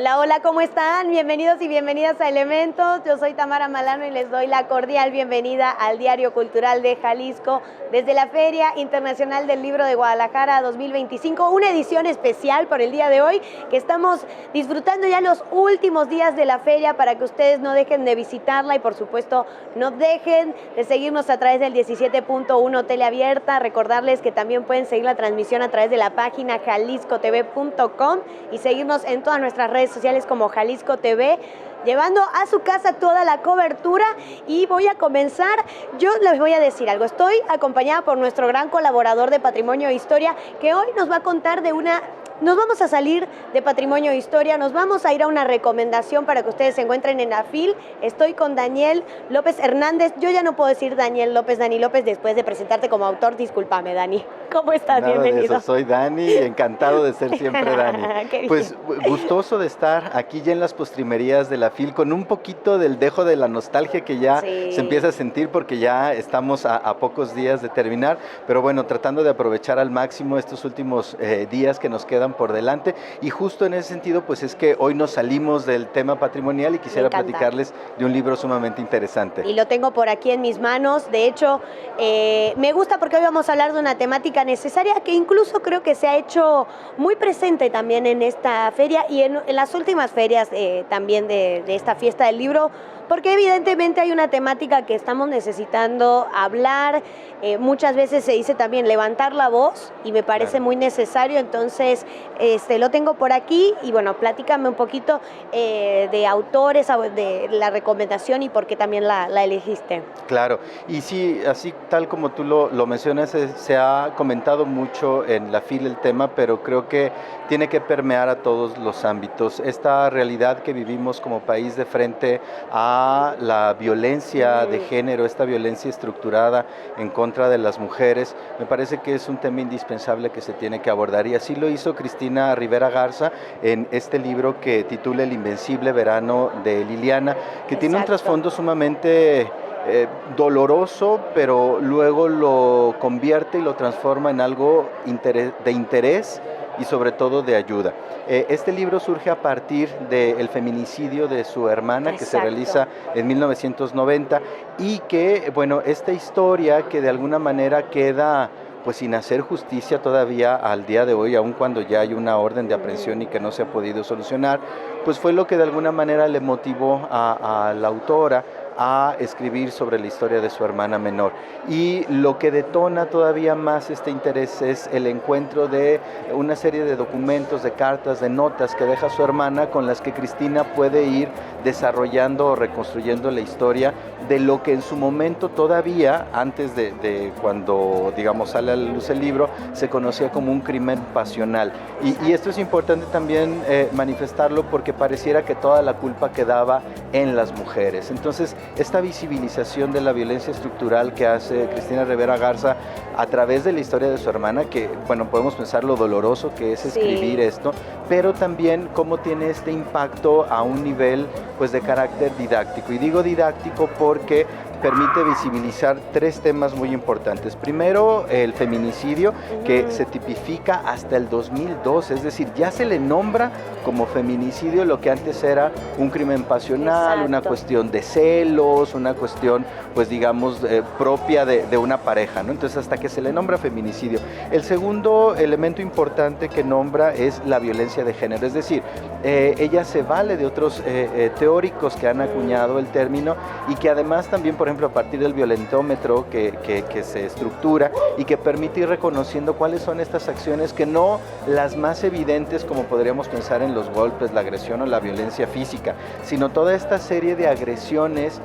Hola, hola, ¿cómo están? Bienvenidos y bienvenidas a Elementos. Yo soy Tamara Malano y les doy la cordial bienvenida al Diario Cultural de Jalisco desde la Feria Internacional del Libro de Guadalajara 2025, una edición especial por el día de hoy que estamos disfrutando ya los últimos días de la feria para que ustedes no dejen de visitarla y por supuesto no dejen de seguirnos a través del 17.1 Teleabierta. Recordarles que también pueden seguir la transmisión a través de la página jaliscotv.com y seguirnos en todas nuestras redes sociales como Jalisco TV, llevando a su casa toda la cobertura. Y voy a comenzar, yo les voy a decir algo, estoy acompañada por nuestro gran colaborador de Patrimonio e Historia, que hoy nos va a contar de nos vamos a salir de Patrimonio e Historia, nos vamos a ir a una recomendación para que ustedes se encuentren en la FIL. Estoy con Daniel López Hernández. Yo ya no puedo decir Daniel López, Dani López, después de presentarte como autor. Discúlpame, Dani. ¿Cómo estás? Nada Bienvenido. De eso. Soy Dani, encantado de ser siempre Dani. Pues gustoso de estar aquí ya en las postrimerías de la FIL, con un poquito del dejo de la nostalgia que ya se empieza a sentir porque ya estamos a pocos días de terminar, pero bueno, tratando de aprovechar al máximo estos últimos días que nos quedan por delante. Y justo en ese sentido, pues es que hoy nos salimos del tema patrimonial y quisiera platicarles de un libro sumamente interesante. Y lo tengo por aquí en mis manos. De hecho, me gusta porque hoy vamos a hablar de una temática necesaria que incluso creo que se ha hecho muy presente también en esta feria y en las últimas ferias también de esta fiesta del libro, porque evidentemente hay una temática que estamos necesitando hablar. Muchas veces se dice también levantar la voz y me parece muy necesario. Entonces lo tengo por aquí y bueno, platícame un poquito de autores, de la recomendación y por qué también la elegiste. Claro, y sí, así tal como tú lo mencionas, se ha comentado mucho en la FIL el tema, pero creo que tiene que permear a todos los ámbitos. Esta realidad que vivimos como país de frente a la violencia de género, esta violencia estructurada en contra de las mujeres, me parece que es un tema indispensable que se tiene que abordar, y así lo hizo Cristina Rivera Garza en este libro que titula El Invencible Verano de Liliana, que tiene un trasfondo sumamente doloroso, pero luego lo convierte y lo transforma en algo de interés y sobre todo de ayuda. Este libro surge a partir del feminicidio de su hermana que se realiza en 1990 y que, bueno, esta historia que de alguna manera queda pues sin hacer justicia todavía al día de hoy, aun cuando ya hay una orden de aprehensión y que no se ha podido solucionar, pues fue lo que de alguna manera le motivó a la autora a escribir sobre la historia de su hermana menor. Y lo que detona todavía más este interés es el encuentro de una serie de documentos, de cartas, de notas que deja su hermana, con las que Cristina puede ir desarrollando o reconstruyendo la historia de lo que en su momento todavía, antes de cuando, digamos, sale a la luz el libro, se conocía como un crimen pasional. Y esto es importante también manifestarlo porque pareciera que toda la culpa quedaba en las mujeres. Entonces, esta visibilización de la violencia estructural que hace Cristina Rivera Garza a través de la historia de su hermana, que, bueno, podemos pensar lo doloroso que es escribir esto, pero también cómo tiene este impacto a un nivel, pues, de carácter didáctico. Y digo didáctico porque permite visibilizar tres temas muy importantes. Primero, el feminicidio, que se tipifica hasta el 2002, es decir, ya se le nombra como feminicidio lo que antes era un crimen pasional, una cuestión de celos, una cuestión, pues digamos, propia de una pareja, ¿no? Entonces, hasta que se le nombra feminicidio. El segundo elemento importante que nombra es la violencia de género, es decir, ella se vale de otros teóricos que han acuñado el término y que además también, por ejemplo, a partir del violentómetro que se estructura y que permite ir reconociendo cuáles son estas acciones, que no las más evidentes como podríamos pensar en los golpes, la agresión o la violencia física, sino toda esta serie de agresiones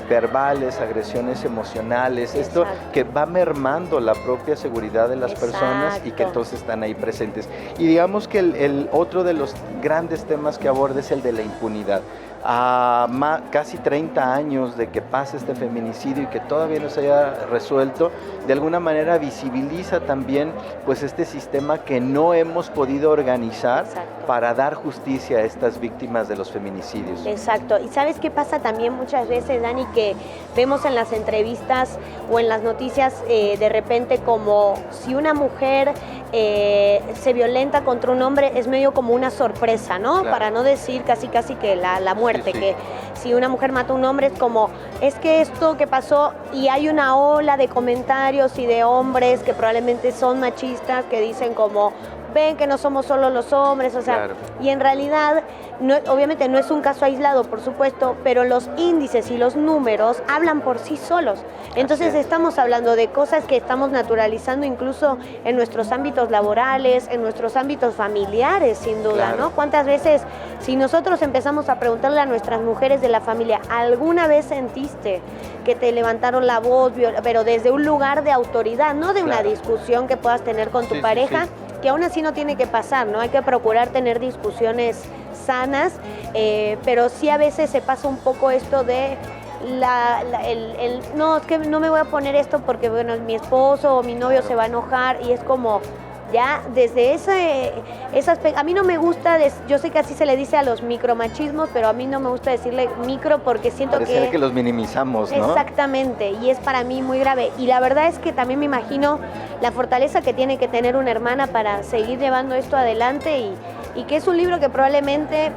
verbales, agresiones emocionales, esto que va mermando la propia seguridad de las personas y que entonces están ahí presentes. Y digamos que el otro de los grandes temas que aborda es el de la impunidad. A casi 30 años de que pasa este feminicidio y que todavía no se haya resuelto, de alguna manera visibiliza también pues este sistema que no hemos podido organizar para dar justicia a estas víctimas de los feminicidios. Exacto. Y ¿sabes qué pasa también muchas veces, Dani? Que vemos en las entrevistas o en las noticias de repente como si una mujer se violenta contra un hombre, es medio como una sorpresa, ¿no? Claro. Para no decir casi que la muerte, Sí, sí. que si una mujer mata a un hombre es como, es que esto que pasó, y hay una ola de comentarios y de hombres que probablemente son machistas, que dicen como, ven que no somos solo los hombres, o sea, Claro. y en realidad, no, obviamente no es un caso aislado, por supuesto, pero los índices y los números hablan por sí solos. Entonces estamos hablando de cosas que estamos naturalizando incluso en nuestros ámbitos laborales, en nuestros ámbitos familiares, sin duda, Claro. ¿no? ¿Cuántas veces, si nosotros empezamos a preguntarle a nuestras mujeres de la familia, ¿alguna vez sentiste que te levantaron la voz, pero desde un lugar de autoridad, no de una Claro. discusión que puedas tener con tu Sí, sí, pareja? sí. Que aún así no tiene que pasar, ¿no? Hay que procurar tener discusiones sanas, pero sí a veces se pasa un poco esto de no, es que no me voy a poner esto porque, bueno, mi esposo o mi novio se va a enojar, y es como, ya desde ese aspecto, a mí no me gusta, yo sé que así se le dice a los micromachismos, pero a mí no me gusta decirle micro porque siento Pareciera que los minimizamos, ¿no? Exactamente, y es para mí muy grave. Y la verdad es que también me imagino la fortaleza que tiene que tener una hermana para seguir llevando esto adelante, y que es un libro que probablemente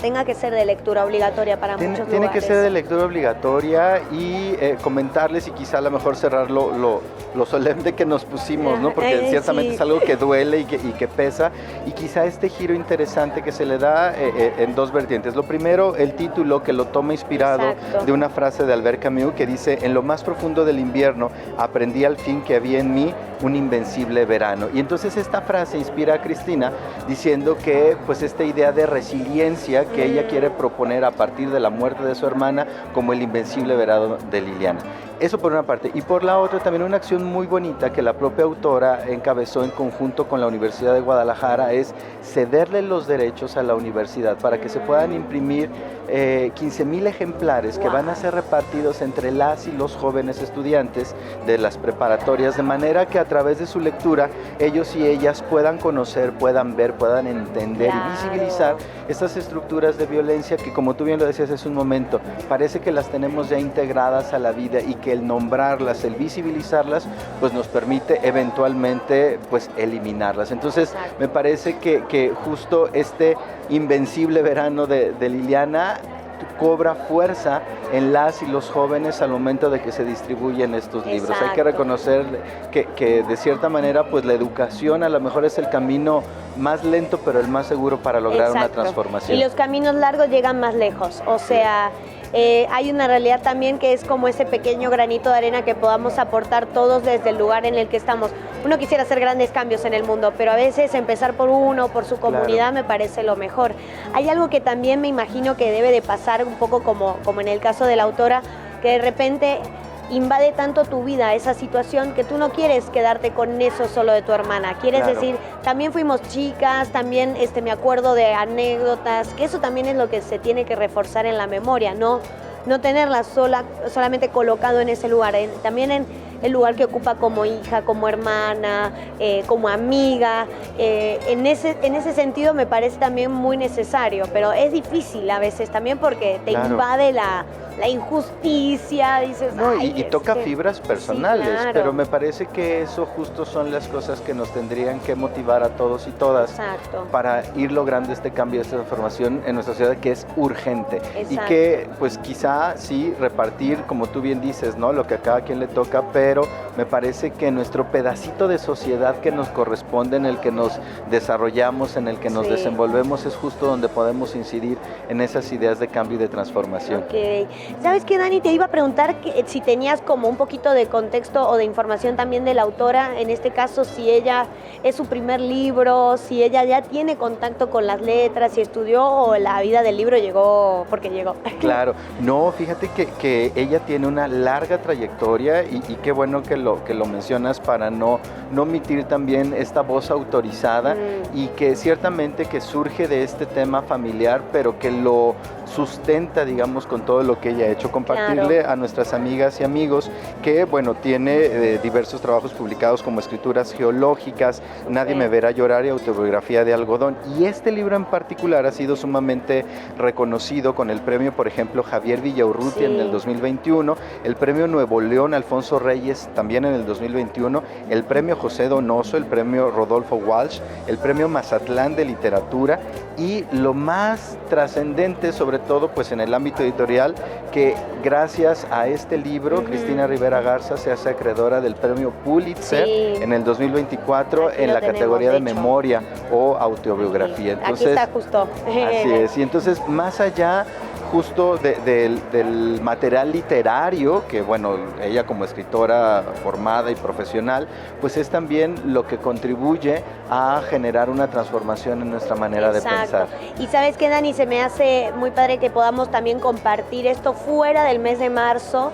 tenga que ser de lectura obligatoria para muchos lugares. Tiene que ser de lectura obligatoria, y comentarles, y quizá a lo mejor cerrar lo solemne que nos pusimos, ¿no? Porque ciertamente sí. es algo que duele y que pesa, y quizá este giro interesante que se le da en dos vertientes. Lo primero, el título, que lo toma inspirado Exacto. de una frase de Albert Camus que dice: en lo más profundo del invierno aprendí al fin que había en mí un invencible verano. Y entonces esta frase inspira a Cristina diciendo que pues esta idea de resiliencia que ella quiere proponer a partir de la muerte de su hermana como el invencible verano de Liliana. Eso por una parte. Y por la otra, también una acción muy bonita que la propia autora encabezó en conjunto con la Universidad de Guadalajara, es cederle los derechos a la universidad para que se puedan imprimir 15,000 ejemplares que van a ser repartidos entre las y los jóvenes estudiantes de las preparatorias, de manera que a través de su lectura ellos y ellas puedan conocer, puedan ver, puedan entender y visibilizar estas estructuras de violencia que, como tú bien lo decías hace un momento, parece que las tenemos ya integradas a la vida, y que el nombrarlas, el visibilizarlas, pues nos permite eventualmente pues eliminarlas. Entonces me parece que justo este invencible verano de Liliana cobra fuerza en las y los jóvenes al momento de que se distribuyen estos libros. Hay que reconocer que de cierta manera pues la educación a lo mejor es el camino más lento pero el más seguro para lograr una transformación. Y los caminos largos llegan más lejos, o sea, hay una realidad también que es como ese pequeño granito de arena que podamos aportar todos desde el lugar en el que estamos. Uno quisiera hacer grandes cambios en el mundo, pero a veces empezar por uno, por su comunidad, me parece lo mejor. Hay algo que también me imagino que debe de pasar un poco como en el caso de la autora, que de repente invade tanto tu vida esa situación que tú no quieres quedarte con eso solo de tu hermana. Quieres decir, también fuimos chicas, también me acuerdo de anécdotas, que eso también es lo que se tiene que reforzar en la memoria, no tenerla solamente colocado en ese lugar, también en el lugar que ocupa como hija, como hermana, como amiga. En ese sentido me parece también muy necesario, pero es difícil a veces también porque te invade la injusticia, dices... No, y toca fibras personales, sí, pero me parece que eso justo son las cosas que nos tendrían que motivar a todos y todas para ir logrando este cambio, esta transformación en nuestra sociedad, que es urgente. Y que pues quizá sí repartir, como tú bien dices, ¿no?, lo que a cada quien le toca, pero me parece que nuestro pedacito de sociedad que nos corresponde, en el que nos desarrollamos, en el que nos desenvolvemos, es justo donde podemos incidir en esas ideas de cambio y de transformación. ¿Sabes qué, Dani? Te iba a preguntar si tenías como un poquito de contexto o de información también de la autora, en este caso, si ella es su primer libro, si ella ya tiene contacto con las letras, si estudió o la vida del libro llegó porque llegó. Claro, no, fíjate que ella tiene una larga trayectoria, y qué bueno que lo mencionas para no omitir también esta voz autorizada, y que ciertamente que surge de este tema familiar, pero que lo sustenta, digamos, con todo lo que ella ha hecho. Compartirle a nuestras amigas y amigos que, bueno, tiene diversos trabajos publicados como Escrituras Geológicas, Nadie me verá llorar y Autobiografía de algodón. Y este libro en particular ha sido sumamente reconocido con el premio, por ejemplo, Javier Villaurrutia en el 2021, el premio Nuevo León Alfonso Reyes también en el 2021, el premio José Donoso, el premio Rodolfo Walsh, el premio Mazatlán de Literatura y lo más trascendente, sobre todo pues en el ámbito editorial, que gracias a este libro, Cristina Rivera Garza se hace acreedora del premio Pulitzer en el 2024 en la categoría de memoria o autobiografía. Entonces, aquí está justo. Así es, y entonces más allá justo del material literario, que bueno, ella como escritora formada y profesional, pues es también lo que contribuye a generar una transformación en nuestra manera de pensar. Y sabes qué, Dani, se me hace muy padre que podamos también compartir esto fuera del mes de marzo,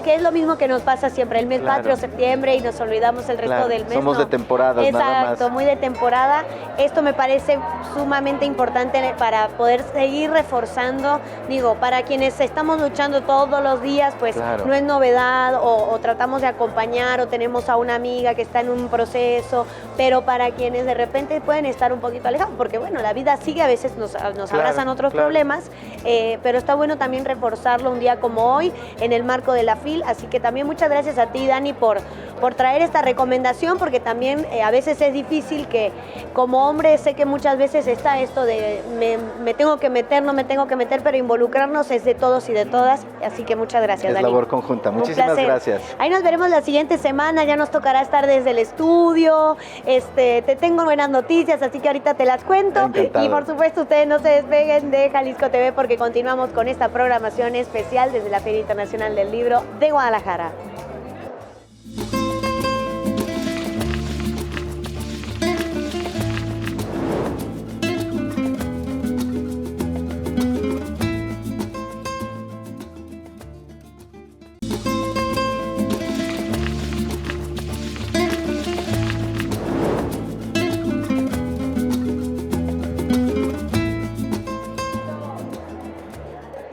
que es lo mismo que nos pasa siempre, el mes patrio, septiembre, y nos olvidamos el resto del mes. Somos de temporadas, nada más. Exacto, muy de temporada. Esto me parece sumamente importante para poder seguir reforzando. Digo, para quienes estamos luchando todos los días, pues no es novedad, o tratamos de acompañar, o tenemos a una amiga que está en un proceso, pero para quienes de repente pueden estar un poquito alejados, porque bueno, la vida sigue, a veces nos abrazan otros problemas, pero está bueno también reforzarlo un día como hoy, en el marco de la FIL, así que también muchas gracias a ti, Dani, por traer esta recomendación, porque también a veces es difícil que como hombre, sé que muchas veces está esto de me tengo que meter, no me tengo que meter, pero involucrarnos es de todos y de todas, así que muchas gracias, Dani. Es labor conjunta, muchísimas gracias. Ahí nos veremos la siguiente semana, ya nos tocará estar desde el estudio, te tengo buenas noticias, así que ahorita te las cuento. Encantado. Y por supuesto ustedes no se despeguen de Jalisco TV porque continuamos con esta programación especial desde la Feria Internacional del Libro de Guadalajara.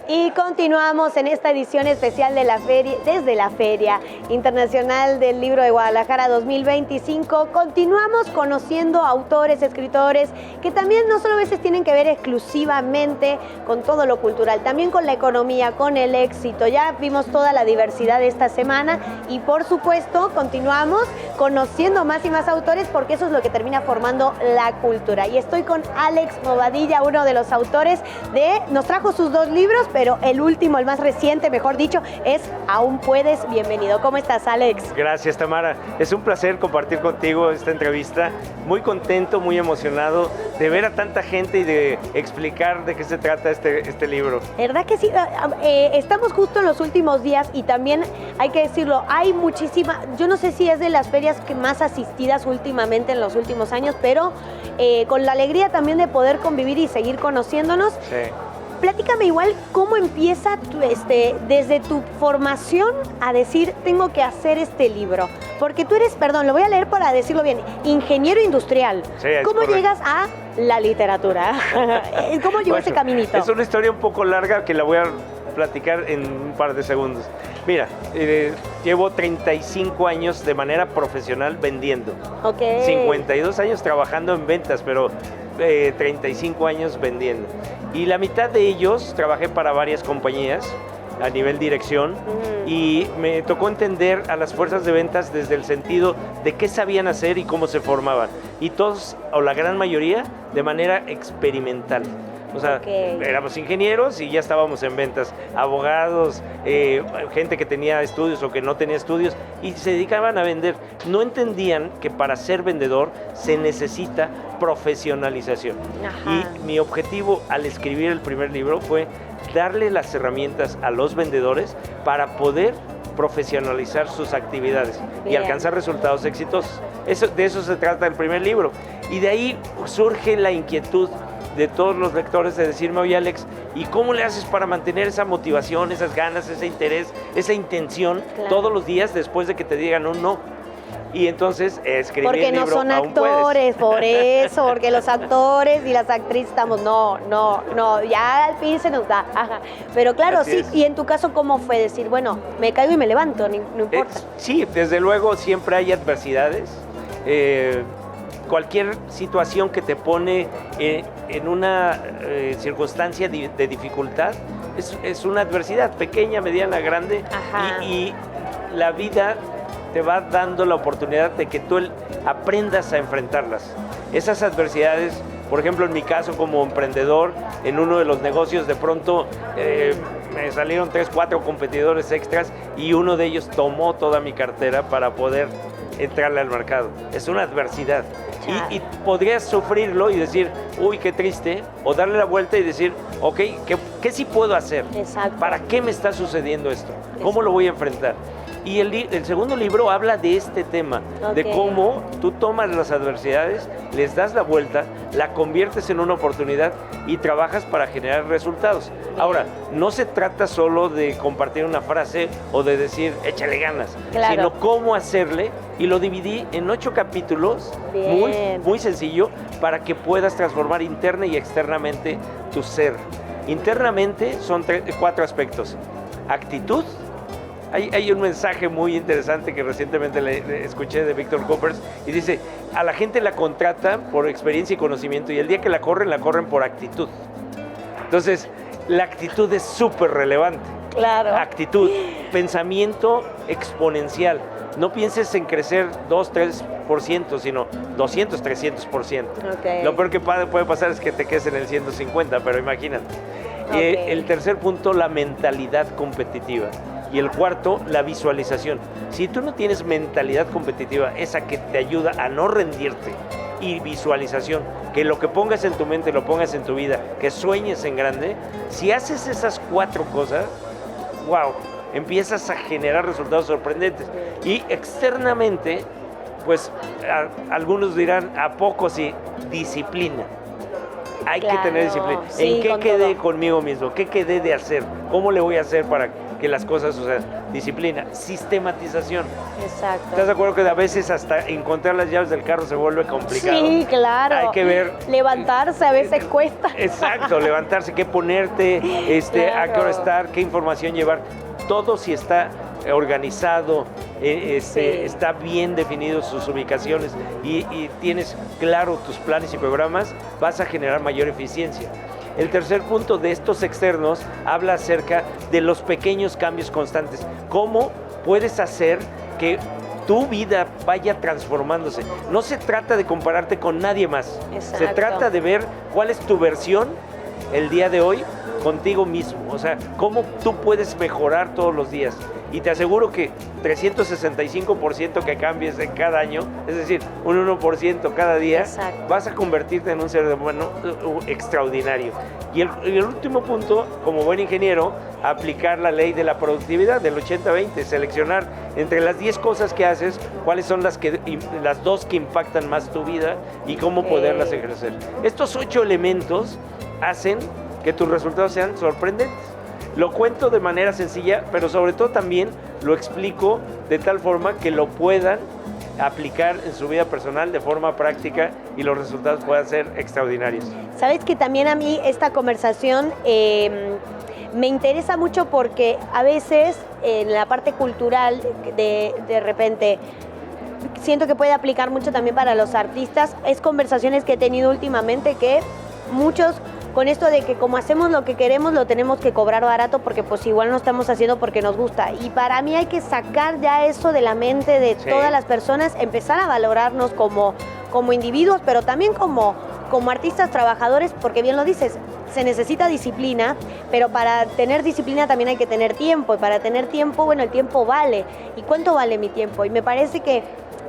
Y continuamos en esta edición especial de la feria, desde la Feria Internacional del Libro de Guadalajara 2025. Continuamos conociendo autores, escritores, que también no solo a veces tienen que ver exclusivamente con todo lo cultural, también con la economía, con el éxito. Ya vimos toda la diversidad de esta semana y por supuesto continuamos conociendo más y más autores porque eso es lo que termina formando la cultura. Y estoy con Alex Bobadilla, uno de los autores nos trajo sus 2 libros, pero el último, el más reciente, mejor dicho, es Aún Puedes. Bienvenido. ¿Cómo estás, Alex? Gracias, Tamara. Es un placer compartir contigo esta entrevista. Muy contento, muy emocionado de ver a tanta gente y de explicar de qué se trata este libro. ¿Verdad que sí? Estamos justo en los últimos días y también hay que decirlo, hay muchísima, yo no sé si es de las ferias que más asistidas últimamente en los últimos años, pero con la alegría también de poder convivir y seguir conociéndonos. Sí. Platícame igual cómo empieza desde tu formación a decir, tengo que hacer este libro. Porque tú eres, perdón, lo voy a leer para decirlo bien, ingeniero industrial. Sí, ¿Cómo llegas a la literatura? ¿Cómo llegó ese caminito? Es una historia un poco larga que la voy a platicar en un par de segundos. Mira, llevo 35 años de manera profesional vendiendo. 52 años trabajando en ventas, pero 35 años vendiendo. Y la mitad de ellos trabajé para varias compañías a nivel dirección y me tocó entender a las fuerzas de ventas desde el sentido de qué sabían hacer y cómo se formaban. Y todos, o la gran mayoría, de manera experimental. O sea, éramos ingenieros y ya estábamos en ventas, abogados, gente que tenía estudios o que no tenía estudios y se dedicaban a vender. No entendían que para ser vendedor se necesita profesionalización. Ajá. Y mi objetivo al escribir el primer libro fue darle las herramientas a los vendedores para poder profesionalizar sus actividades y alcanzar resultados exitosos. De eso se trata el primer libro. Y de ahí surge la inquietud de todos los lectores de decirme, oye Alex, ¿y cómo le haces para mantener esa motivación, esas ganas, ese interés, esa intención todos los días después de que te digan un no? Y entonces escribí porque el libro. Porque no son actores, por eso, porque los actores y las actrices estamos, no, ya al fin se nos da. Ajá. Pero claro, Así sí, es. y en tu caso, ¿cómo fue decir, bueno, me caigo y me levanto, no importa? Sí, desde luego siempre hay adversidades. Cualquier situación que te pone en una circunstancia de dificultad es una adversidad, pequeña, mediana, grande, y la vida te va dando la oportunidad de que tú aprendas a enfrentarlas. Esas adversidades, por ejemplo, en mi caso como emprendedor, en uno de los negocios de pronto me salieron 3, 4 competidores extras y uno de ellos tomó toda mi cartera para poder entrarle al mercado. Es una adversidad. Y podrías sufrirlo y decir, uy, qué triste, o darle la vuelta y decir, ok, ¿qué sí puedo hacer? Exacto. ¿Para qué me está sucediendo esto? ¿Cómo lo voy a enfrentar? Y el segundo libro habla de este tema, de cómo tú tomas las adversidades, les das la vuelta, la conviertes en una oportunidad y trabajas para generar resultados. Ahora, no se trata solo de compartir una frase o de decir, échale ganas, sino cómo hacerle, y lo dividí en 8 capítulos, muy sencillo, para que puedas transformar interna y externamente tu ser. Internamente son 4 aspectos: actitud. Hay un mensaje muy interesante que recientemente le escuché de Víctor Coppers y dice, a la gente la contratan por experiencia y conocimiento y el día que la corren por actitud. Entonces, la actitud es súper relevante. Claro. Actitud, pensamiento exponencial. No pienses en crecer 2, 3%, sino 200, 300%. Lo peor que puede pasar es que te quedes en el 150, pero imagínate. El tercer punto, la mentalidad competitiva. Y el cuarto, la visualización. Si tú no tienes mentalidad competitiva, esa que te ayuda a no rendirte, y visualización, que lo que pongas en tu mente lo pongas en tu vida, que sueñes en grande, si haces esas 4 cosas, wow, empiezas a generar resultados sorprendentes. Y externamente, pues algunos dirán, ¿a poco sí? Disciplina. Hay que tener disciplina. ¿En qué quedé conmigo mismo? ¿Qué quedé de hacer? ¿Cómo le voy a hacer para que las cosas sucedan? Disciplina, sistematización. Exacto. ¿Estás de acuerdo que a veces hasta encontrar las llaves del carro se vuelve complicado? Sí, claro. Hay que ver. Levantarse a veces cuesta. Exacto, levantarse, qué ponerte, a qué hora estar, qué información llevar. Todo si está organizado, está bien definido sus ubicaciones y tienes claro tus planes y programas, vas a generar mayor eficiencia. El tercer punto de estos externos habla acerca de los pequeños cambios constantes. ¿Cómo puedes hacer que tu vida vaya transformándose? No se trata de compararte con nadie más. Exacto. Se trata de ver cuál es tu versión el día de hoy contigo mismo. O sea, cómo tú puedes mejorar todos los días. Y te aseguro que 365% que cambies en cada año, es decir, un 1% cada día, vas a convertirte en un ser humano extraordinario. Y el último punto, como buen ingeniero, aplicar la ley de la productividad del 80-20, seleccionar entre las 10 cosas que haces, cuáles son las 2 que impactan más tu vida y cómo poderlas ejercer. Estos 8 elementos hacen que tus resultados sean sorprendentes. Lo cuento de manera sencilla, pero sobre todo también lo explico de tal forma que lo puedan aplicar en su vida personal de forma práctica y los resultados puedan ser extraordinarios. Sabes que también a mí esta conversación me interesa mucho porque a veces en la parte cultural de repente siento que puede aplicar mucho también para los artistas. Es conversaciones que he tenido últimamente que muchos con esto de que como hacemos lo que queremos, lo tenemos que cobrar barato porque pues igual no estamos haciendo porque nos gusta. Y para mí hay que sacar ya eso de la mente de todas las personas, empezar a valorarnos como individuos, pero también como artistas trabajadores, porque bien lo dices, se necesita disciplina, pero para tener disciplina también hay que tener tiempo. Y para tener tiempo, bueno, el tiempo vale. ¿Y cuánto vale mi tiempo? Y me parece que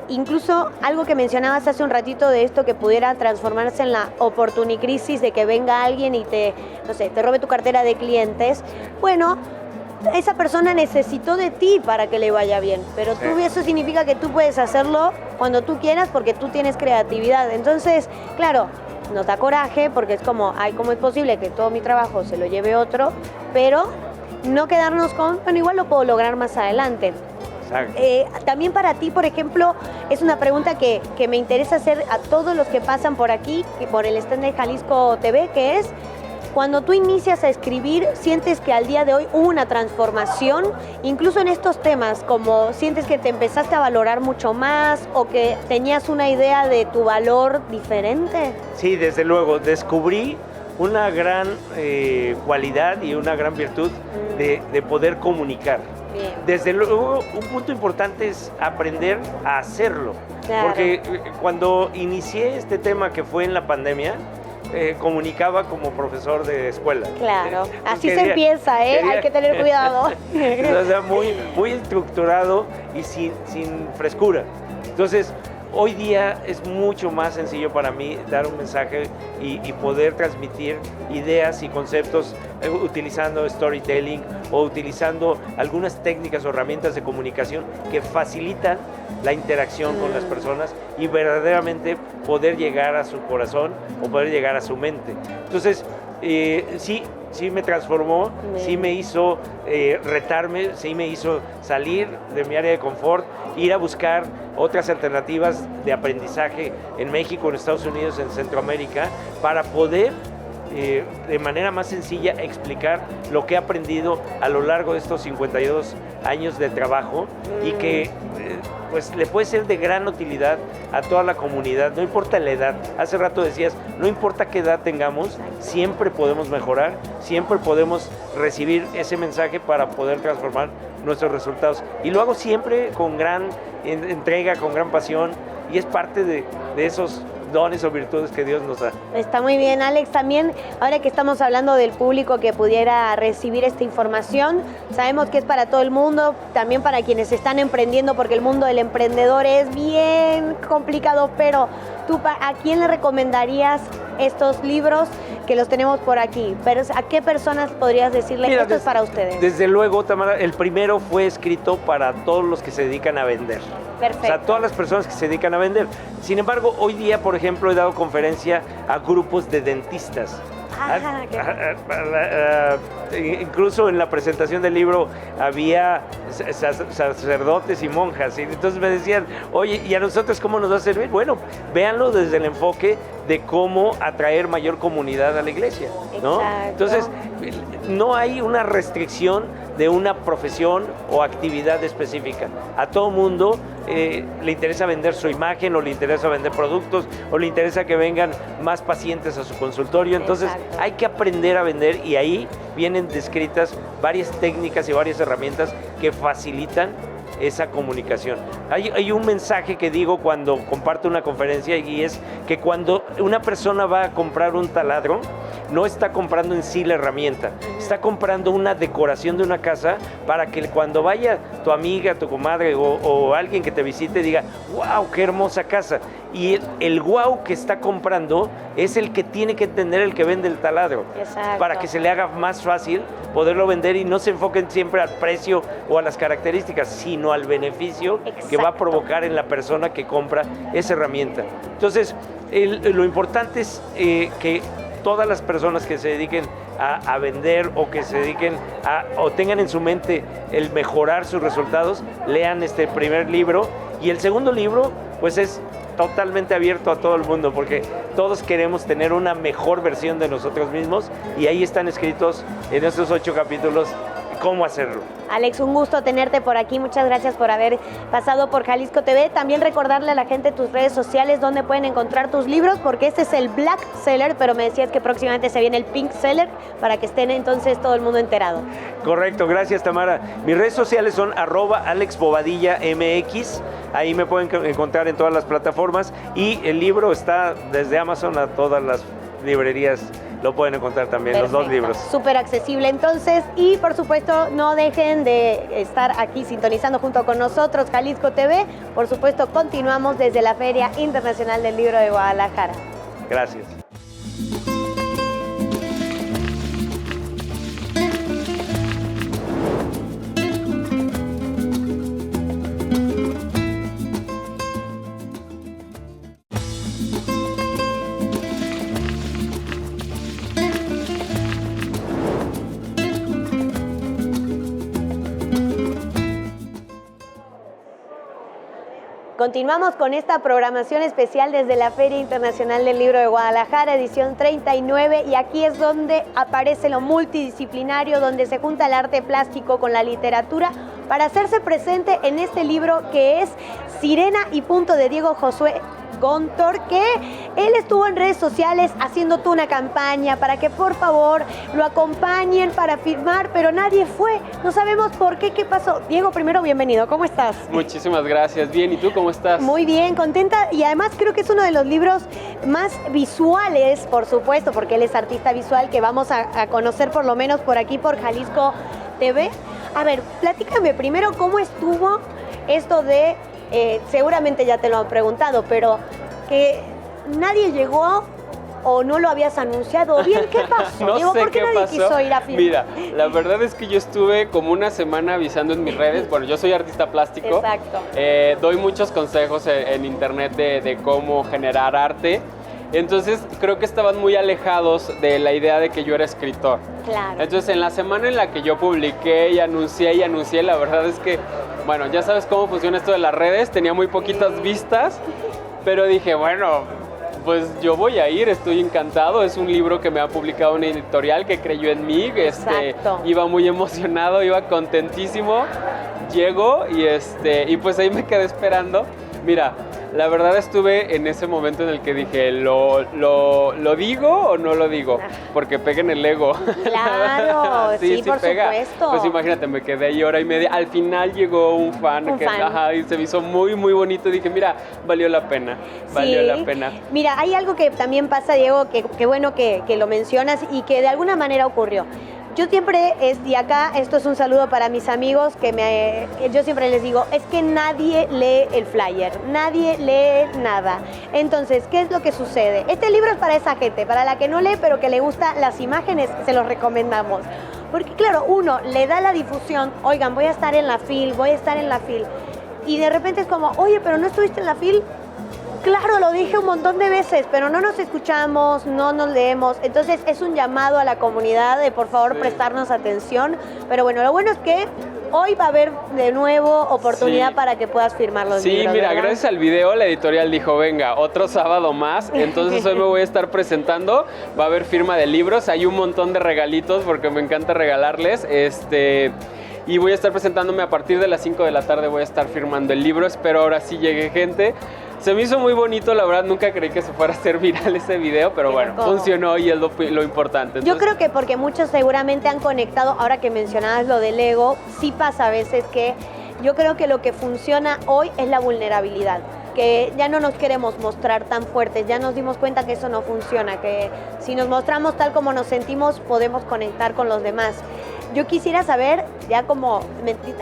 incluso algo que mencionabas hace un ratito de esto que pudiera transformarse en la oportunicrisis de que venga alguien y te robe tu cartera de clientes. Bueno, esa persona necesitó de ti para que le vaya bien, pero eso significa que tú puedes hacerlo cuando tú quieras porque tú tienes creatividad. Entonces, claro, nos da coraje porque es como, ¿cómo es posible que todo mi trabajo se lo lleve otro? Pero no quedarnos con, bueno, igual lo puedo lograr más adelante. También para ti, por ejemplo, es una pregunta que me interesa hacer a todos los que pasan por aquí, por el stand de Jalisco TV, que es, cuando tú inicias a escribir, ¿sientes que al día de hoy hubo una transformación? Incluso en estos temas, como sientes que te empezaste a valorar mucho más o que tenías una idea de tu valor diferente. Sí, desde luego, descubrí una gran cualidad y una gran virtud de poder comunicar. Bien. Desde luego, un punto importante es aprender a hacerlo. Claro. Porque cuando inicié este tema que fue en la pandemia, comunicaba como profesor de escuela. Claro, así se empieza, hay que tener cuidado. O sea, muy estructurado y sin frescura. Entonces, hoy día es mucho más sencillo para mí dar un mensaje y poder transmitir ideas y conceptos utilizando storytelling o utilizando algunas técnicas o herramientas de comunicación que facilitan la interacción con las personas y verdaderamente poder llegar a su corazón o poder llegar a su mente. Entonces, sí me transformó, sí me hizo retarme, sí me hizo salir de mi área de confort, ir a buscar otras alternativas de aprendizaje en México, en Estados Unidos, en Centroamérica, para poder de manera más sencilla explicar lo que he aprendido a lo largo de estos 52 años de trabajo y que pues le puede ser de gran utilidad a toda la comunidad, no importa la edad. Hace rato decías, no importa qué edad tengamos, siempre podemos mejorar, siempre podemos recibir ese mensaje para poder transformar nuestros resultados. Y lo hago siempre con gran entrega, con gran pasión, y es parte de esos dones o virtudes que Dios nos da. Está muy bien, Alex. También, ahora que estamos hablando del público que pudiera recibir esta información, sabemos que es para todo el mundo, también para quienes están emprendiendo, porque el mundo del emprendedor es bien complicado, pero tú, ¿a quién le recomendarías estos libros que los tenemos por aquí? Pero ¿a qué personas podrías decirle que esto es para ustedes? Desde luego, Tamara, el primero fue escrito para todos los que se dedican a vender. Perfecto. O sea, todas las personas que se dedican a vender. Sin embargo, hoy día, por ejemplo, he dado conferencia a grupos de dentistas. Incluso en la presentación del libro había sacerdotes y monjas, y entonces me decían, oye, ¿y a nosotros cómo nos va a servir? Bueno, véanlo desde el enfoque de cómo atraer mayor comunidad a la iglesia, ¿no? Exacto. Entonces, no hay una restricción de una profesión o actividad específica. A todo mundo le interesa vender su imagen, o le interesa vender productos, o le interesa que vengan más pacientes a su consultorio. Entonces, exacto, hay que aprender a vender, y ahí vienen descritas varias técnicas y varias herramientas que facilitan esa comunicación. Hay un mensaje que digo cuando comparto una conferencia, y es que cuando una persona va a comprar un taladro, no está comprando en sí la herramienta, está comprando una decoración de una casa para que cuando vaya tu amiga, tu comadre o alguien que te visite diga, wow, qué hermosa casa. Y el wow que está comprando es el que tiene que entender el que vende el taladro. Exacto. Para que se le haga más fácil poderlo vender y no se enfoquen siempre al precio o a las características, sino al beneficio, exacto, que va a provocar en la persona que compra esa herramienta. Entonces, lo importante es que todas las personas que se dediquen a vender o que se dediquen o tengan en su mente el mejorar sus resultados, lean este primer libro. Y el segundo libro, pues es totalmente abierto a todo el mundo, porque todos queremos tener una mejor versión de nosotros mismos, y ahí están escritos en estos 8 capítulos cómo hacerlo. Alex, un gusto tenerte por aquí. Muchas gracias por haber pasado por Jalisco TV. También recordarle a la gente tus redes sociales donde pueden encontrar tus libros, porque este es el Black Seller, pero me decías que próximamente se viene el Pink Seller, para que estén entonces todo el mundo enterado. Correcto, gracias, Tamara. Mis redes sociales son @AlexBobadilla_MX. Ahí me pueden encontrar en todas las plataformas, y el libro está desde Amazon a todas las librerías. Lo pueden encontrar también. Perfecto. Los 2 libros. Súper accesible entonces, y por supuesto no dejen de estar aquí sintonizando junto con nosotros Jalisco TV. Por supuesto, continuamos desde la Feria Internacional del Libro de Guadalajara. Gracias. Continuamos con esta programación especial desde la Feria Internacional del Libro de Guadalajara, edición 39, y aquí es donde aparece lo multidisciplinario, donde se junta el arte plástico con la literatura para hacerse presente en este libro que es Sirena y Punto, de Diego Josué Góntor, que él estuvo en redes sociales haciendo toda una campaña para que por favor lo acompañen para firmar, pero nadie fue. No sabemos por qué, qué pasó. Diego, primero bienvenido, ¿cómo estás? Muchísimas gracias, bien, ¿y tú cómo estás? Muy bien, contenta, y además creo que es uno de los libros más visuales, por supuesto, porque él es artista visual, que vamos a conocer por lo menos por aquí, por Jalisco TV. A ver, platícame primero cómo estuvo esto de... seguramente ya te lo han preguntado, pero que nadie llegó o no lo habías anunciado bien, ¿qué pasó? No Digo, sé ¿por qué nadie pasó. quiso ir a filmar? Mira, la verdad es que yo estuve como una semana avisando en mis redes. Bueno, yo soy artista plástico. Exacto. Doy muchos consejos en internet de cómo generar arte. Entonces creo que estaban muy alejados de la idea de que yo era escritor. Claro. Entonces en la semana en la que yo publiqué y anuncié, la verdad es que, bueno, ya sabes cómo funciona esto de las redes, tenía muy poquitas vistas, pero dije, bueno, pues yo voy a ir, estoy encantado. Es un libro que me ha publicado una editorial que creyó en mí, iba muy emocionado, iba contentísimo. Llego y pues ahí me quedé esperando. Mira, la verdad estuve en ese momento en el que dije, ¿lo digo o no lo digo? Porque pega en el ego. Claro, sí, por pega. supuesto. Pues imagínate, me quedé ahí hora y media. Al final llegó un fan. Ajá, y se me hizo muy, muy bonito. Dije, mira, valió la pena, valió la pena. Mira, hay algo que también pasa, Diego, que bueno que lo mencionas y que de alguna manera ocurrió. Yo siempre, y acá esto es un saludo para mis amigos, que yo siempre les digo, es que nadie lee el flyer, nadie lee nada. Entonces, ¿qué es lo que sucede? Este libro es para esa gente, para la que no lee, pero que le gustan las imágenes, se los recomendamos. Porque claro, uno le da la difusión, oigan, voy a estar en la FIL, y de repente es como, oye, pero ¿no estuviste en la FIL? Claro, lo dije un montón de veces, pero no nos escuchamos, no nos leemos. Entonces es un llamado a la comunidad de por favor prestarnos atención. Pero bueno, lo bueno es que hoy va a haber de nuevo oportunidad para que puedas firmar los libros. Sí, mira, ¿verdad? gracias al video la editorial dijo, venga, otro sábado más. Entonces hoy me voy a estar presentando, va a haber firma de libros, hay un montón de regalitos porque me encanta regalarles. Y voy a estar presentándome a partir de las 5 de la tarde, voy a estar firmando el libro. Espero ahora sí llegue gente. Se me hizo muy bonito, la verdad nunca creí que se fuera a hacer viral ese video, pero bueno, funcionó y es lo importante. Entonces, yo creo que porque muchos seguramente han conectado, ahora que mencionabas lo del ego, sí pasa a veces que yo creo que lo que funciona hoy es la vulnerabilidad, que ya no nos queremos mostrar tan fuertes, ya nos dimos cuenta que eso no funciona, que si nos mostramos tal como nos sentimos podemos conectar con los demás. Yo quisiera saber, ya como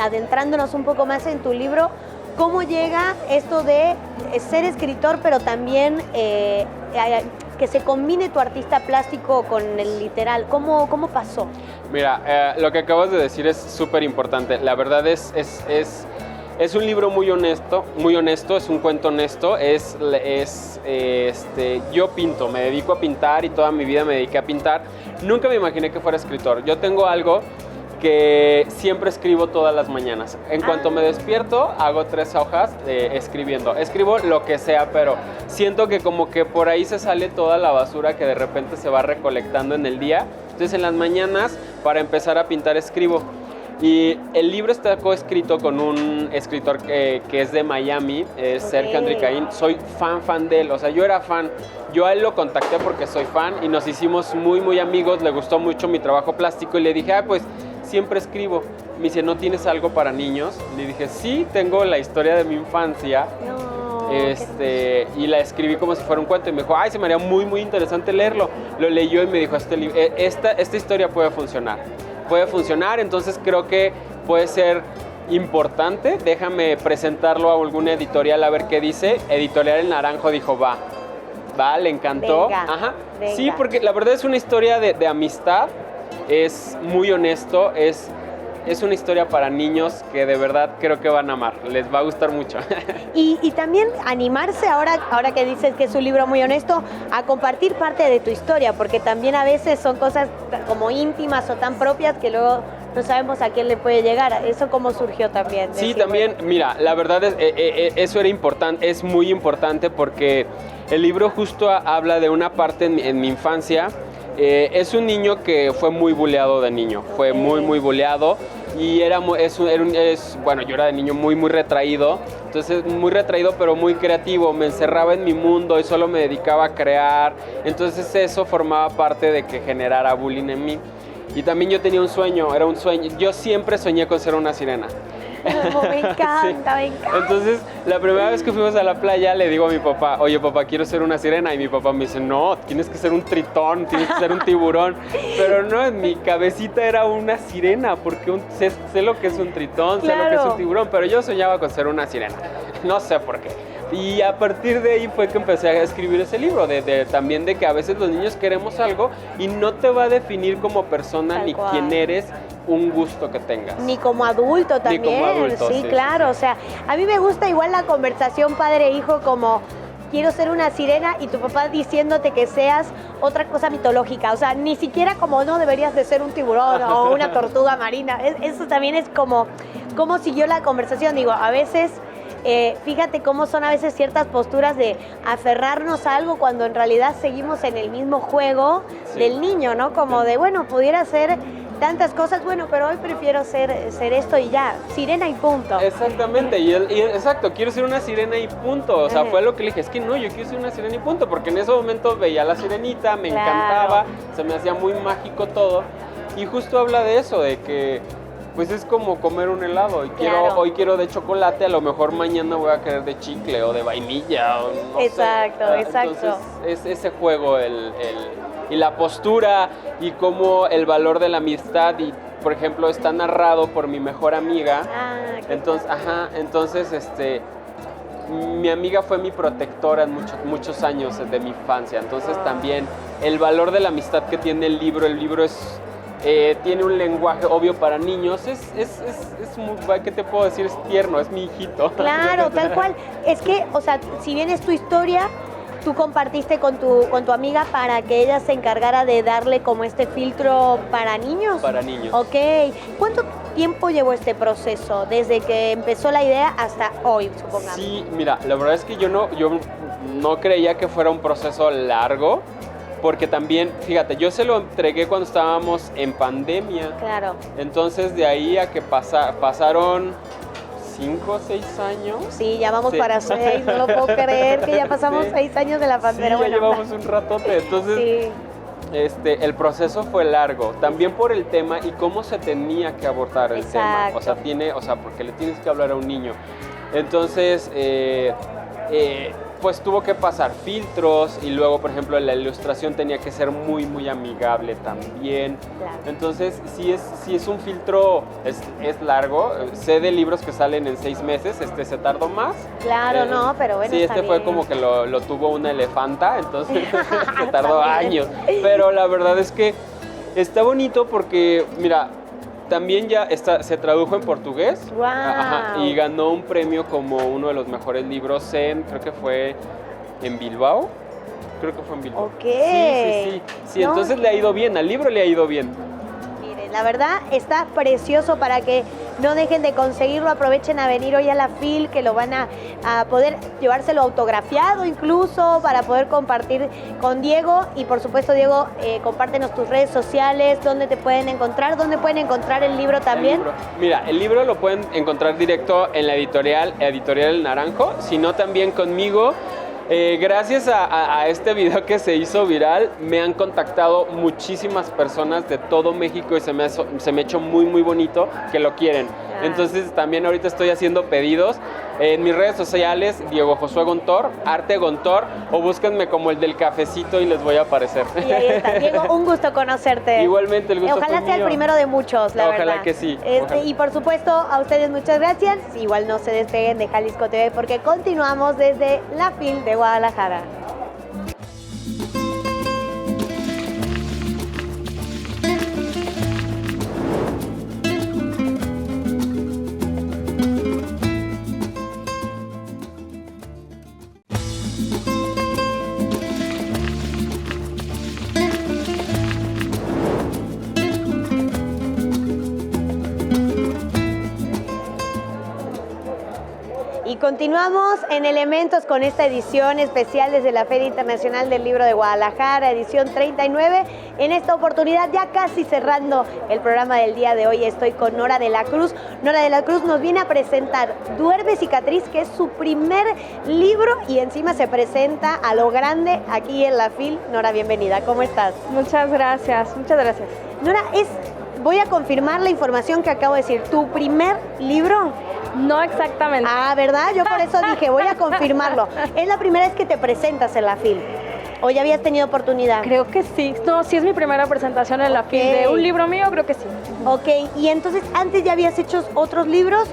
adentrándonos un poco más en tu libro, ¿cómo llega esto de ser escritor, pero también que se combine tu artista plástico con el literal? ¿Cómo pasó? Mira, lo que acabas de decir es súper importante. La verdad es un libro muy honesto, es un cuento honesto. Yo pinto, me dedico a pintar y toda mi vida me dediqué a pintar. Nunca me imaginé que fuera escritor. Yo tengo algo que siempre escribo todas las mañanas. En cuanto me despierto, hago 3 hojas escribiendo. Escribo lo que sea, pero siento que como que por ahí se sale toda la basura que de repente se va recolectando en el día. Entonces en las mañanas, para empezar a pintar, escribo. Y el libro está coescrito con un escritor que es de Miami, Sergio Andricaín. Soy fan de él, o sea, yo era fan. Yo a él lo contacté porque soy fan y nos hicimos muy, muy amigos. Le gustó mucho mi trabajo plástico y le dije, pues siempre escribo. Me dice, ¿no tienes algo para niños? Le dije, sí, tengo la historia de mi infancia. Y la escribí como si fuera un cuento y me dijo, se me haría muy, muy interesante leerlo. Lo leyó y me dijo, esta historia puede funcionar, entonces creo que puede ser importante. Déjame presentarlo a alguna editorial a ver qué dice. Editorial El Naranjo dijo, va, le encantó. Venga. Sí, porque la verdad es una historia de amistad, es muy honesto, es una historia para niños que de verdad creo que van a amar, les va a gustar mucho. Y también animarse ahora que dices que es un libro muy honesto, a compartir parte de tu historia, porque también a veces son cosas como íntimas o tan propias que luego no sabemos a quién le puede llegar. ¿Eso cómo surgió también? Sí, decir, también, bueno, mira, la verdad es eso era importante, es muy importante porque el libro justo habla de una parte en mi infancia. Es un niño que fue muy buleado de niño, fue muy buleado y bueno, yo era de niño muy retraído, entonces muy retraído pero muy creativo, me encerraba en mi mundo y solo me dedicaba a crear, entonces eso formaba parte de que generara bullying en mí. Y también yo tenía un sueño, yo siempre soñé con ser una sirena. me encanta, Sí. me encanta. Entonces, la primera vez que fuimos a la playa, le digo a mi papá, oye papá, quiero ser una sirena. Y mi papá me dice, no, tienes que ser un tritón, tienes que ser un tiburón. Pero no, en mi cabecita era una sirena, porque sé lo que es un tritón, sé lo que es un tiburón, pero yo soñaba con ser una sirena. No sé por qué. Y a partir de ahí fue que empecé a escribir ese libro, también de que a veces los niños queremos algo y no te va a definir como persona Tal ni cual. quién eres, un gusto que tengas. Ni como adulto también. Ni como adulto, sí, sí, claro. sí. O sea, a mí me gusta igual la conversación padre-hijo como quiero ser una sirena y tu papá diciéndote que seas otra cosa mitológica. O sea, ni siquiera como no deberías de ser un tiburón o una tortuga marina. Eso también es como siguió la conversación. Digo, a veces... fíjate cómo son a veces ciertas posturas de aferrarnos a algo cuando en realidad seguimos en el mismo juego del niño, ¿no? Como de, bueno, pudiera ser tantas cosas, bueno, pero hoy prefiero ser esto y ya, sirena y punto. Exactamente, exacto, quiero ser una sirena y punto. O sea, fue lo que le dije, es que no, yo quiero ser una sirena y punto, porque en ese momento veía a la sirenita, me encantaba, se me hacía muy mágico todo. Y justo habla de eso, de que pues es como comer un helado y hoy quiero de chocolate, a lo mejor mañana voy a querer de chicle o de vainilla o no sé. Exacto. Entonces es ese juego y la postura y cómo el valor de la amistad y por ejemplo está narrado por mi mejor amiga. Entonces mi amiga fue mi protectora en muchos años de mi infancia, entonces también el valor de la amistad que tiene el libro es tiene un lenguaje obvio para niños, es muy, ¿qué te puedo decir? Es tierno, es mi hijito. Claro, tal cual. Es que, o sea, si bien es tu historia, tú compartiste con tu amiga para que ella se encargara de darle como este filtro para niños. Para niños. Ok. ¿Cuánto tiempo llevó este proceso? Desde que empezó la idea hasta hoy, supongamos. Sí, mira, la verdad es que yo no creía que fuera un proceso largo. Porque también, fíjate, yo se lo entregué cuando estábamos en pandemia. Claro. Entonces, de ahí a que pasaron 5 o 6 años. Sí, ya vamos para 6, no lo puedo creer que ya pasamos 6 años de la pandemia. Sí, ya llevamos un ratote. Entonces, el proceso fue largo. También por el tema y cómo se tenía que abordar el tema. O sea, porque le tienes que hablar a un niño. Entonces, pues tuvo que pasar filtros y luego, por ejemplo, la ilustración tenía que ser muy amigable también. Claro. Entonces, si es un filtro, es largo. Sé de libros que salen en 6 meses, se tardó más. Claro, no, pero bueno, sí, está fue bien. como que lo tuvo una elefanta, entonces se tardó años. Pero la verdad es que está bonito porque, mira, también ya se tradujo en portugués. Wow. Y ganó un premio como uno de los mejores libros creo que fue en Bilbao. Creo que fue en Bilbao. Ok. Sí, no, entonces le ha ido bien, al libro le ha ido bien. Miren, la verdad está precioso para que no dejen de conseguirlo, aprovechen a venir hoy a la FIL, que lo van a poder llevárselo autografiado incluso para poder compartir con Diego. Y por supuesto, Diego, compártenos tus redes sociales, dónde te pueden encontrar, dónde pueden encontrar el libro también. Mira, el libro lo pueden encontrar directo en la editorial El Naranjo, sino también conmigo. Gracias a este video que se hizo viral, me han contactado muchísimas personas de todo México y se me ha hecho muy bonito que lo quieren. Entonces también ahorita estoy haciendo pedidos en mis redes sociales, Diego Josué Gontor, Arte Gontor, o búsquenme como el del cafecito y les voy a aparecer. Y ahí está. Diego, un gusto conocerte. Igualmente, el gusto Ojalá fue sea mío. el primero de muchos, la verdad. Ojalá que sí. Y por supuesto, a ustedes muchas gracias. Igual no se despeguen de Jalisco TV porque continuamos desde la FIL de Guadalajara. Continuamos en Elementos con esta edición especial desde la Feria Internacional del Libro de Guadalajara, edición 39. En esta oportunidad, ya casi cerrando el programa del día de hoy, estoy con Nora de la Cruz. Nora de la Cruz nos viene a presentar Duerme Cicatriz, que es su primer libro y encima se presenta a lo grande aquí en la FIL. Nora, bienvenida. ¿Cómo estás? Muchas gracias, muchas gracias. Nora, voy a confirmar la información que acabo de decir. ¿Tu primer libro? No exactamente. Ah, ¿verdad? Yo por eso dije, voy a confirmarlo. ¿Es la primera vez que te presentas en la FIL? ¿O ya habías tenido oportunidad? Creo que sí. No, sí es mi primera presentación en la FIL de un libro mío, creo que sí. Ok, y entonces antes ya habías hecho otros libros,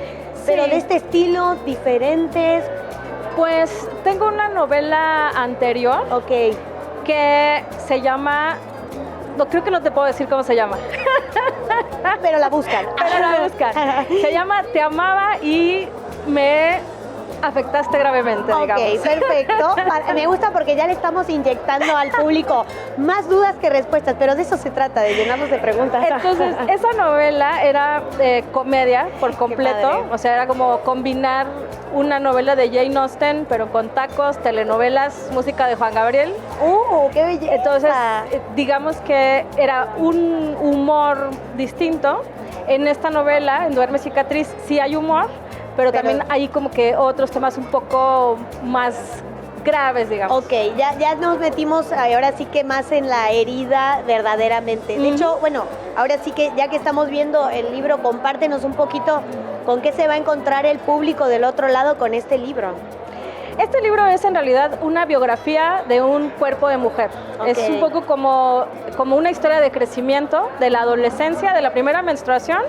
pero de este estilo, diferentes. Pues tengo una novela anterior. Ok. Que se llama... No, creo que no te puedo decir cómo se llama. Pero la buscan. Pero la buscan. Se llama Te amaba y me afectaste gravemente, digamos. Ok, perfecto. Me gusta porque ya le estamos inyectando al público más dudas que respuestas, pero de eso se trata, de llenarnos de preguntas. Entonces, esa novela era comedia por completo. O sea, era como combinar una novela de Jane Austen, pero con tacos, telenovelas, música de Juan Gabriel. ¡Qué belleza! Entonces, digamos que era un humor distinto. En esta novela, en Duerme Cicatriz, sí hay humor, pero también hay como que otros temas un poco más graves, digamos. Ok, ya nos metimos ahora sí que más en la herida verdaderamente. De hecho, bueno, ahora sí que ya que estamos viendo el libro, compártenos un poquito con qué se va a encontrar el público del otro lado con este libro. Este libro es en realidad una biografía de un cuerpo de mujer. Okay. Es un poco como una historia de crecimiento de la adolescencia, de la primera menstruación,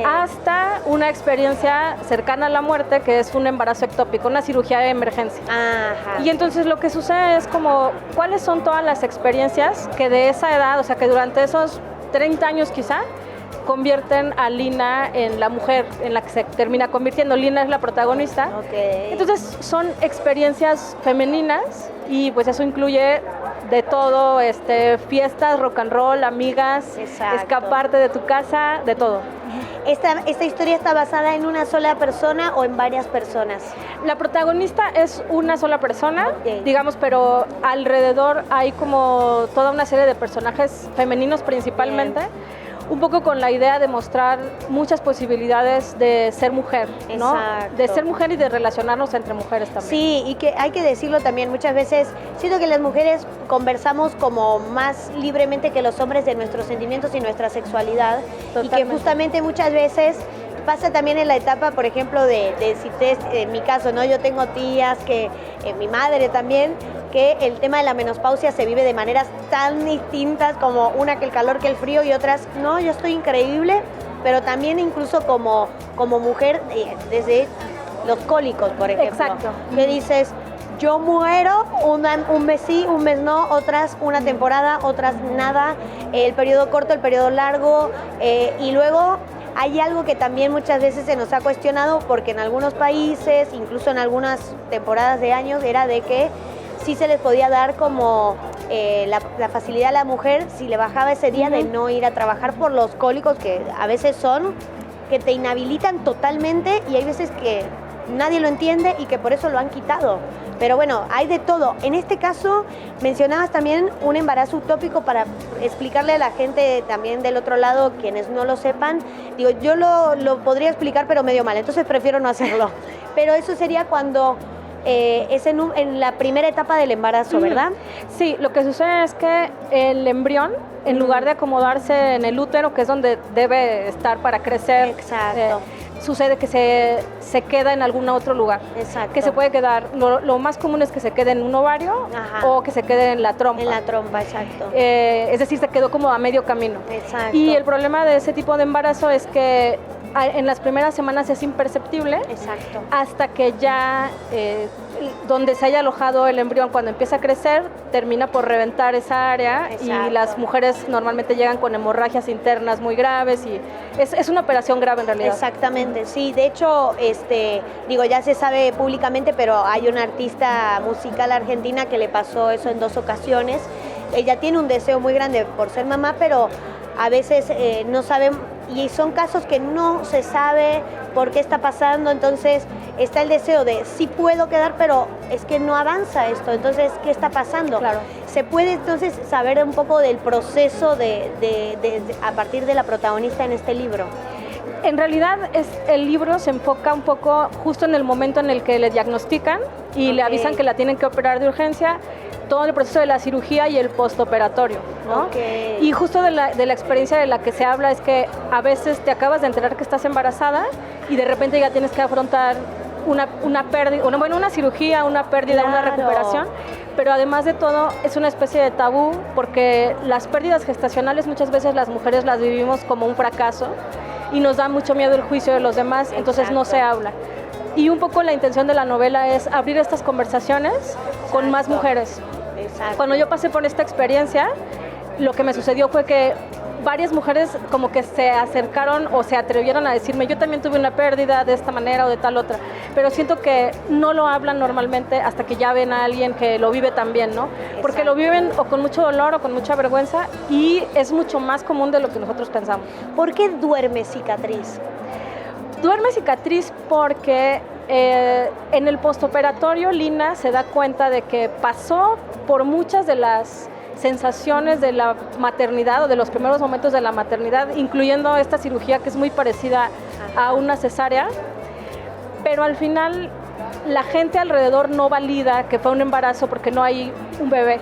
hasta una experiencia cercana a la muerte, que es un embarazo ectópico, una cirugía de emergencia. Ajá. Y entonces lo que sucede es como, ¿cuáles son todas las experiencias que de esa edad, o sea, que durante esos 30 años quizá, convierten a Lina en la mujer en la que se termina convirtiendo? Lina es la protagonista. Okay. Entonces son experiencias femeninas y pues eso incluye de todo, fiestas, rock and roll, amigas, escaparte de tu casa, de todo. ¿Esta historia está basada en una sola persona o en varias personas? La protagonista es una sola persona, digamos, pero alrededor hay como toda una serie de personajes femeninos principalmente. Un poco con la idea de mostrar muchas posibilidades de ser mujer, ¿no? Exacto. De ser mujer y de relacionarnos entre mujeres también. Sí, y que hay que decirlo también, muchas veces siento que las mujeres conversamos como más libremente que los hombres de nuestros sentimientos y nuestra sexualidad. Totalmente. Y que justamente muchas veces pasa también en la etapa, por ejemplo, en mi caso, ¿no? Yo tengo tías, mi madre también, que el tema de la menopausia se vive de maneras tan distintas, como una que el calor, que el frío, y otras, no, yo estoy increíble, pero también incluso como mujer, desde los cólicos, por ejemplo. Exacto. Que dices, yo muero, un mes sí, un mes no, otras una temporada, otras nada, el periodo corto, el periodo largo, y luego hay algo que también muchas veces se nos ha cuestionado, porque en algunos países, incluso en algunas temporadas de años, era de que sí se les podía dar como la facilidad a la mujer si le bajaba ese día de no ir a trabajar por los cólicos, que a veces son que te inhabilitan totalmente, y hay veces que nadie lo entiende y que por eso lo han quitado. Pero bueno, hay de todo. En este caso, mencionabas también un embarazo utópico, para explicarle a la gente también del otro lado, quienes no lo sepan. Digo, yo lo podría explicar, pero medio mal, entonces prefiero no hacerlo. Pero eso sería cuando es en la primera etapa del embarazo, ¿verdad? Sí, lo que sucede es que el embrión, en lugar de acomodarse en el útero, que es donde debe estar para crecer, sucede que se queda en algún otro lugar. Exacto. Que se puede quedar, lo más común es que se quede en un ovario o que se quede en la trompa. En la trompa, exacto. Es decir, se quedó como a medio camino. Exacto. Y el problema de ese tipo de embarazo es que en las primeras semanas es imperceptible. Exacto. Hasta que ya donde se haya alojado el embrión, cuando empieza a crecer, termina por reventar esa área. Exacto. Y las mujeres normalmente llegan con hemorragias internas muy graves y es una operación grave en realidad. Exactamente, sí. De hecho, ya se sabe públicamente, pero hay una artista musical argentina que le pasó eso en 2 ocasiones. Ella tiene un deseo muy grande por ser mamá, pero a veces no saben, y son casos que no se sabe por qué está pasando. Entonces está el deseo de sí puedo quedar, pero es que no avanza esto, entonces, ¿qué está pasando? Claro. ¿Se puede entonces saber un poco del proceso a partir de la protagonista en este libro? En realidad el libro se enfoca un poco justo en el momento en el que le diagnostican y le avisan que la tienen que operar de urgencia, todo el proceso de la cirugía y el postoperatorio, ¿no? Y justo de la experiencia de la que se habla es que a veces te acabas de enterar que estás embarazada y de repente ya tienes que afrontar una pérdida, una cirugía, una pérdida, una recuperación, pero además de todo es una especie de tabú porque las pérdidas gestacionales muchas veces las mujeres las vivimos como un fracaso y nos da mucho miedo el juicio de los demás, entonces no se habla. Y un poco la intención de la novela es abrir estas conversaciones con más mujeres. Cuando yo pasé por esta experiencia, lo que me sucedió fue que varias mujeres como que se acercaron o se atrevieron a decirme, yo también tuve una pérdida de esta manera o de tal otra, pero siento que no lo hablan normalmente hasta que ya ven a alguien que lo vive también, ¿no? Porque lo viven o con mucho dolor o con mucha vergüenza y es mucho más común de lo que nosotros pensamos. ¿Por qué duerme cicatriz? Duerme cicatriz porque en el postoperatorio Lina se da cuenta de que pasó por muchas de las sensaciones de la maternidad o de los primeros momentos de la maternidad, incluyendo esta cirugía que es muy parecida a una cesárea, pero al final la gente alrededor no valida que fue un embarazo porque no hay un bebé,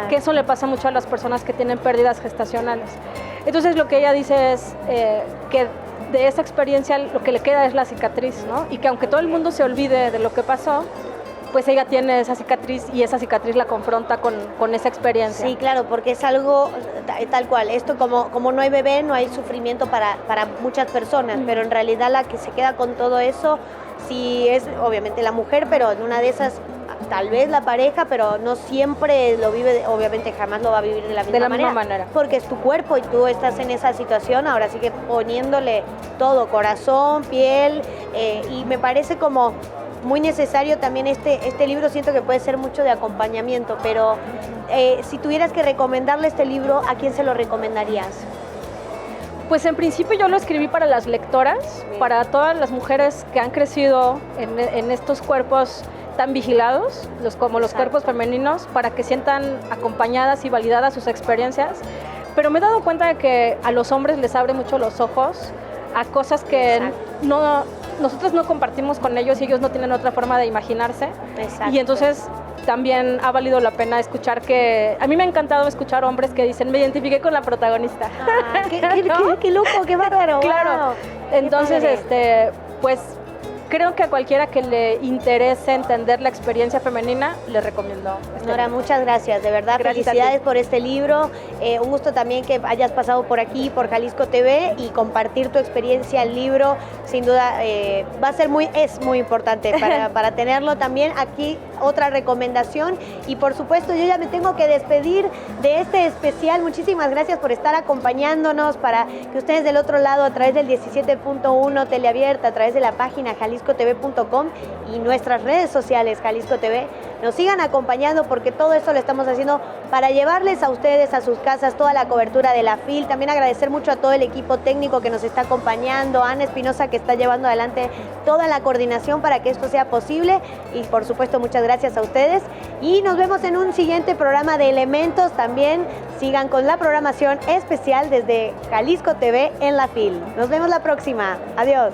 que eso le pasa mucho a las personas que tienen pérdidas gestacionales. Entonces lo que ella dice es que de esa experiencia lo que le queda es la cicatriz, ¿no? Y que aunque todo el mundo se olvide de lo que pasó, pues ella tiene esa cicatriz y esa cicatriz la confronta con esa experiencia. Sí, claro, porque es algo tal cual. Esto como no hay bebé, no hay sufrimiento para muchas personas, pero en realidad la que se queda con todo eso sí es obviamente la mujer, pero en una de esas tal vez la pareja, pero no siempre lo vive, obviamente jamás lo va a vivir de la misma manera. Porque es tu cuerpo y tú estás en esa situación, ahora sí que poniéndole todo, corazón, piel, y me parece como muy necesario también este libro, siento que puede ser mucho de acompañamiento, pero si tuvieras que recomendarle este libro, ¿a quién se lo recomendarías? Pues en principio yo lo escribí para las lectoras, para todas las mujeres que han crecido en estos cuerpos tan vigilados, como los cuerpos femeninos, para que sientan acompañadas y validadas sus experiencias. Pero me he dado cuenta de que a los hombres les abre mucho los ojos a cosas que nosotros no compartimos con ellos y ellos no tienen otra forma de imaginarse. Y entonces también ha valido la pena escuchar que... A mí me ha encantado escuchar hombres que dicen, me identifiqué con la protagonista. ¡Qué loco, qué bárbaro! Claro. Wow. Entonces, pues creo que a cualquiera que le interese entender la experiencia femenina, le recomiendo. Nora, muchas gracias, de verdad, gracias, felicidades por este libro. Un gusto también que hayas pasado por aquí, por Jalisco TV, y compartir tu experiencia, el libro, sin duda va a ser es muy importante para tenerlo también. Aquí otra recomendación, y por supuesto yo ya me tengo que despedir de este especial. Muchísimas gracias por estar acompañándonos, para que ustedes del otro lado, a través del 17.1 Teleabierta, a través de la página jaliscotv.com y nuestras redes sociales Jalisco TV, nos sigan acompañando, porque todo esto lo estamos haciendo para llevarles a ustedes a sus casas toda la cobertura de la FIL. También agradecer mucho a todo el equipo técnico que nos está acompañando, Ana Espinosa, que está llevando adelante toda la coordinación para que esto sea posible, y por supuesto muchas gracias a ustedes, y nos vemos en un siguiente programa de Elementos. También sigan con la programación especial desde Jalisco TV en la FIL. Nos vemos la próxima. Adiós.